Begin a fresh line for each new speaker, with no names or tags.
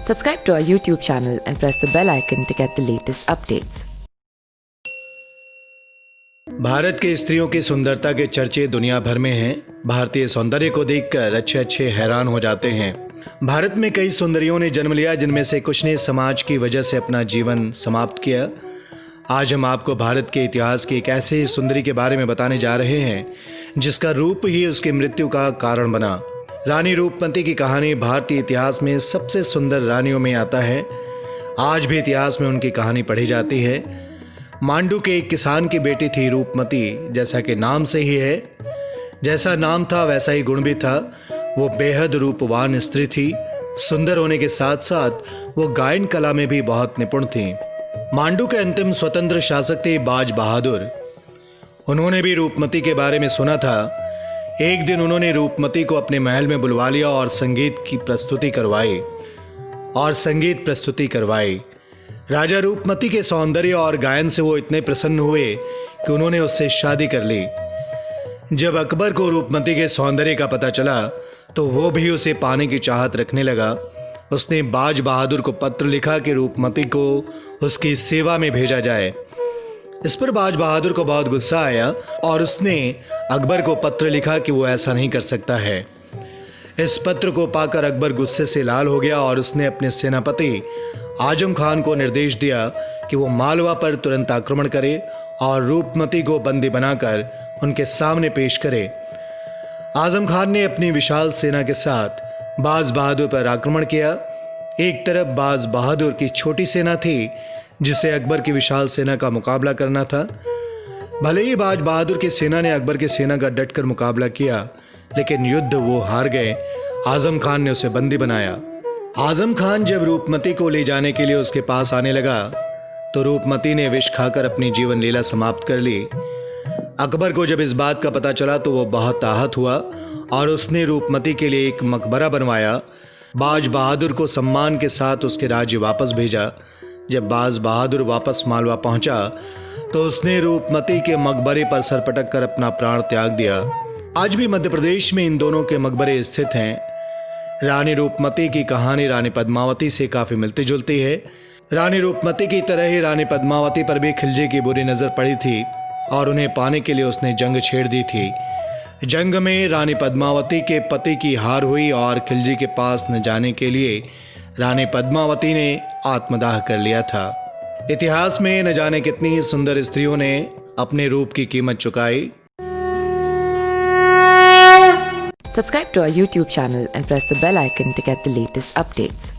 Subscribe to our YouTube channel and press the bell icon to get the latest updates.
Bharat के स्त्रियों की सुंदरता के चर्चे दुनिया भर में हैं। भारतीय सौंदर्य को देखकर अच्छे हैरान हो जाते हैं। भारत में कई सुंदरियों ने जन्म लिया, जिनमें से कुछ ने समाज की वजह से अपना जीवन समाप्त किया। आज हम आपको भारत के इतिहास की एक ऐसी सुंदरी के बारे में बताने जा रहे हैं जिसका रूप ही उसकी मृत्यु का कारण बना। रानी रूपमती की कहानी भारतीय इतिहास में सबसे सुंदर रानियों में आता है। आज भी इतिहास में उनकी कहानी पढ़ी जाती है। मांडू के एक किसान की बेटी थी रूपमती, जैसा कि नाम से ही है। जैसा नाम था वैसा ही गुण भी था। वो बेहद रूपवान स्त्री थी। सुंदर होने के साथ साथ वो गायन कला में भी बहुत निपुण थी। मांडू के अंतिम स्वतंत्र शासक थे बाज बहादुर। उन्होंने भी रूपमती के बारे में सुना था। एक दिन उन्होंने रूपमती को अपने महल में बुलवा लिया और संगीत प्रस्तुति करवाई। राजा रूपमती के सौंदर्य और गायन से वो इतने प्रसन्न हुए कि उन्होंने उससे शादी कर ली। जब अकबर को रूपमती के सौंदर्य का पता चला तो वो भी उसे पाने की चाहत रखने लगा। उसने बाज बहादुर को पत्र लिखा कि रूपमती को उसकी सेवा में भेजा जाए। इस पर बाज बहादुर को बहुत गुस्सा आया और उसने अकबर को पत्र लिखा कि वो ऐसा नहीं कर सकता है। इस पत्र को पाकर अकबर गुस्से से लाल हो गया और उसने अपने सेनापति आजम खान को निर्देश दिया कि वो मालवा पर तुरंत आक्रमण करे और रूपमती को बंदी बनाकर उनके सामने पेश करे। आजम खान ने अपनी विशाल सेना के साथ बाज बहादुर पर आक्रमण किया। एक तरफ बाज बहादुर की छोटी सेना थी जिसे अकबर की विशाल सेना का मुकाबला करना था। भले ही बाज बहादुर की सेना ने अकबर की सेना का डटकर मुकाबला किया, लेकिन युद्ध वो हार गए। आजम खान ने उसे बंदी बनाया। आजम खान जब रूपमती को ले जाने के लिए उसके पास आने लगा तो रूपमती ने विष खाकर अपनी जीवन लीला समाप्त कर ली। अकबर को जब इस बात का पता चला तो वो बहुत आहत हुआ और उसने रूपमती के लिए एक मकबरा बनवाया। बाज बहादुर को सम्मान के साथ उसके राज्य वापस भेजा। जब बाज बहादुर वापस मालवा पहुंचा तो उसने रूपमती के मकबरे पर सर पटक कर अपना प्राण त्याग दिया। आज भी मध्य प्रदेश में इन दोनों के मकबरे स्थित हैं। रानी रूपमती की कहानी रानी पद्मावती से काफी मिलती जुलती है। रानी रूपमती की तरह ही रानी पद्मावती पर भी खिलजी की बुरी नजर पड़ी थी और उन्हें पाने के लिए उसने जंग छेड़ दी थी। जंग में रानी पद्मावती के पति की हार हुई और खिलजी के पास न जाने के लिए रानी पद्मावती ने आत्मदाह कर लिया था। इतिहास में न जाने कितनी ही सुंदर स्त्रियों ने अपने रूप की कीमत चुकाई।
Subscribe to our YouTube channel and press the bell icon to get the latest updates.